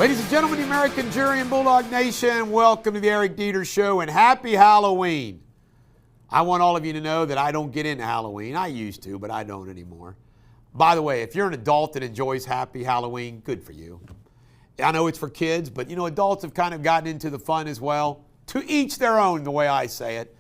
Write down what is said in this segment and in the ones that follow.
Ladies and gentlemen, the American jury and Bulldog Nation, welcome to the Eric Deters Show and happy Halloween. I want all of you to know that I don't get into Halloween. I used to, but I don't anymore. By the way, if you're an adult that enjoys happy Halloween, good for you. I know it's for kids, but you know, adults have kind of gotten into the fun as well. To each their own, the way I say it.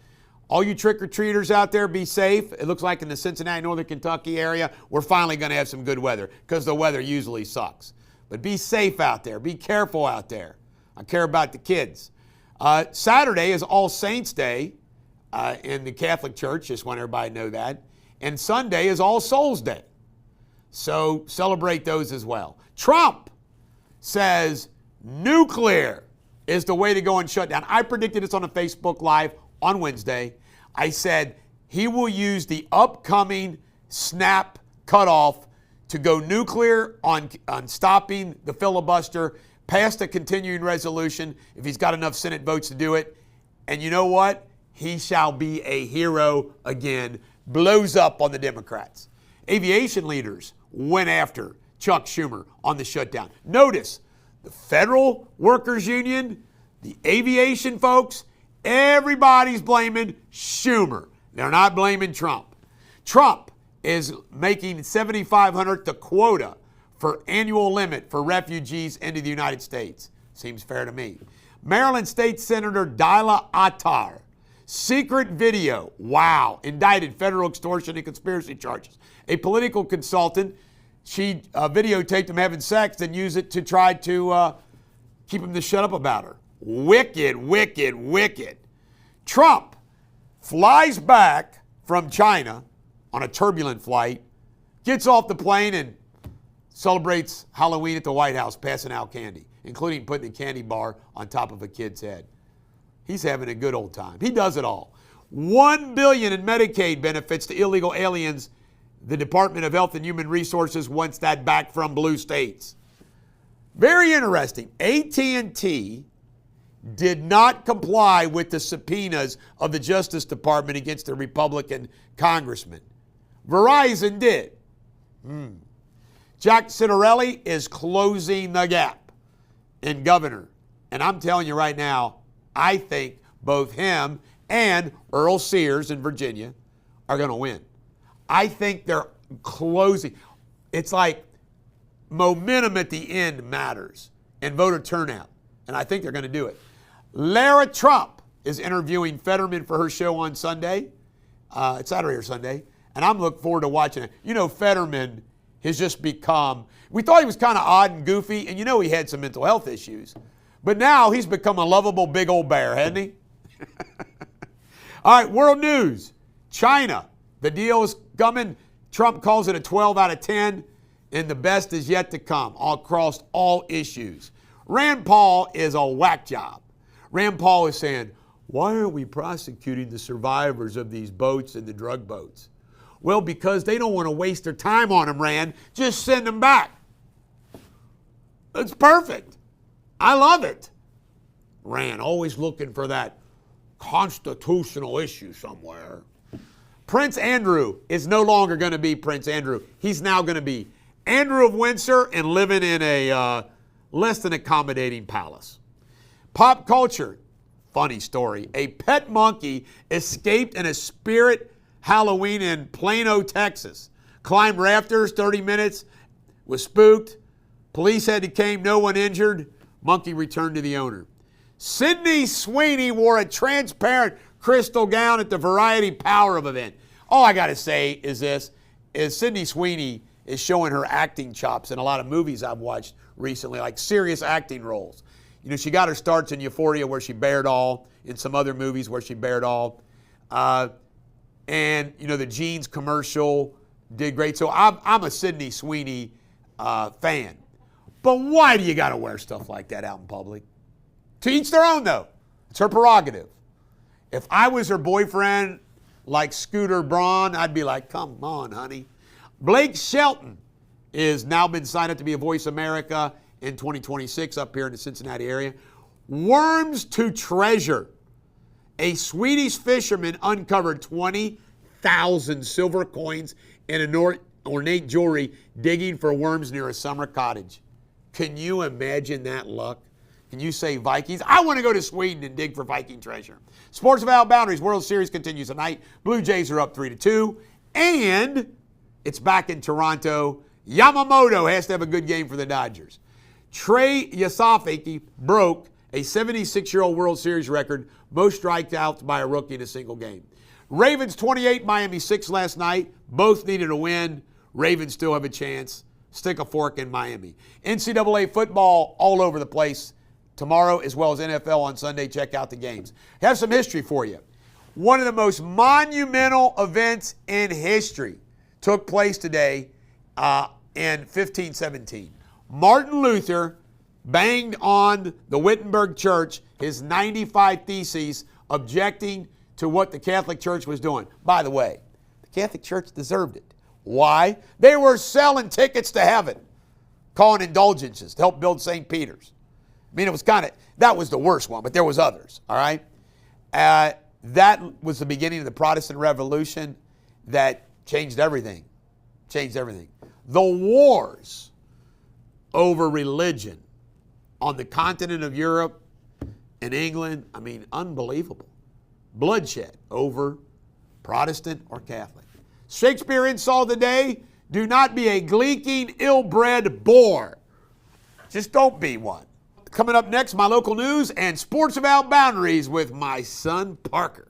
All you trick-or-treaters out there, be safe. It looks like in the Cincinnati, Northern Kentucky area, we're finally going to have some good weather because the weather usually sucks. But be safe out there. Be careful out there. I care about the kids. Saturday is All Saints Day in the Catholic Church. Just want everybody to know that. And Sunday is All Souls Day. So celebrate those as well. Trump says nuclear is the way to go and shut down. I predicted this on a Facebook Live on Wednesday. I said he will use the upcoming snap cutoff to go nuclear on stopping the filibuster, pass the continuing resolution if he's got enough Senate votes to do it. And you know what? He shall be a hero again. Blows up on the Democrats. Aviation leaders went after Chuck Schumer on the shutdown. Notice, the federal workers union, the aviation folks, everybody's blaming Schumer. They're not blaming Trump. Trump is making 7,500 the quota for annual limit for refugees into the United States. Seems fair to me. Maryland State Senator Dila Attar, secret video, wow, indicted federal extortion and conspiracy charges. A political consultant, she videotaped him having sex and used it to try to keep him to shut up about her. Wicked, wicked, wicked. Trump flies back from China on a turbulent flight, gets off the plane and celebrates Halloween at the White House, passing out candy, including putting a candy bar on top of a kid's head. He's having a good old time. He does it all. $1 billion in Medicaid benefits to illegal aliens. The Department of Health and Human Resources wants that back from blue states. Very interesting. AT&T did not comply with the subpoenas of the Justice Department against the Republican congressman. Verizon did. Jack Ciattarelli is closing the gap in governor. And I'm telling you right now, I think both him and Earl Sears in Virginia are going to win. I think they're closing. It's like momentum at the end matters and voter turnout. And I think they're going to do it. Lara Trump is interviewing Fetterman for her show on Sunday. It's Saturday or Sunday. And I'm looking forward to watching it. You know, Fetterman has just become, we thought he was kind of odd and goofy, and you know he had some mental health issues. But now he's become a lovable big old bear, hasn't he? All right, world news. China. The deal is coming. Trump calls it a 12 out of 10, and the best is yet to come across all issues. Rand Paul is a whack job. Rand Paul is saying, why aren't we prosecuting the survivors of these boats and the drug boats? Well, because they don't want to waste their time on them, Rand. Just send them back. It's perfect. I love it. Rand, always looking for that constitutional issue somewhere. Prince Andrew is no longer going to be Prince Andrew. He's now going to be Andrew of Windsor and living in a less than accommodating palace. Pop culture, funny story. A pet monkey escaped in a spirit Halloween in Plano, Texas. Climbed rafters 30 minutes, was spooked. Police had to come, no one injured. Monkey returned to the owner. Sydney Sweeney wore a transparent crystal gown at the Variety Power Up event. All I got to say is this, is Sydney Sweeney is showing her acting chops in a lot of movies I've watched recently, like serious acting roles. You know, she got her starts in Euphoria where she bared all, in some other movies where she bared all. And, you know, the jeans commercial did great. So I'm a Sydney Sweeney fan. But why do you got to wear stuff like that out in public? To each their own, though. It's her prerogative. If I was her boyfriend, like Scooter Braun, I'd be like, come on, honey. Blake Shelton is now been signed up to be a Voice America in 2026 up here in the Cincinnati area. Worms to treasure. A Swedish fisherman uncovered 20,000 silver coins and ornate jewelry digging for worms near a summer cottage. Can you imagine that luck? Can you say Vikings? I want to go to Sweden and dig for Viking treasure. Sports Without Boundaries World Series continues tonight. Blue Jays are up 3-2. And it's back in Toronto. Yamamoto has to have a good game for the Dodgers. Trey Yasafaki broke a 76-year-old World Series record, most strikeouts by a rookie in a single game. Ravens 28, Miami 6 last night. Both needed a win. Ravens still have a chance. Stick a fork in Miami. NCAA football all over the place tomorrow, as well as NFL on Sunday. Check out the games. Have some history for you. One of the most monumental events in history took place today in 1517. Martin Luther banged on the Wittenberg Church his 95 Theses, objecting to what the Catholic Church was doing. By the way, the Catholic Church deserved it. Why? They were selling tickets to heaven, calling indulgences to help build St. Peter's. I mean, it was that was the worst one, but there was others, all right? That was the beginning of the Protestant Revolution that changed everything. The wars over religion on the continent of Europe and England, I mean, unbelievable. Bloodshed over Protestant or Catholic. Shakespeare insult of the day: do not be a gleeking, ill-bred bore. Just don't be one. Coming up next, my local news and Sports Without Boundaries with my son Parker.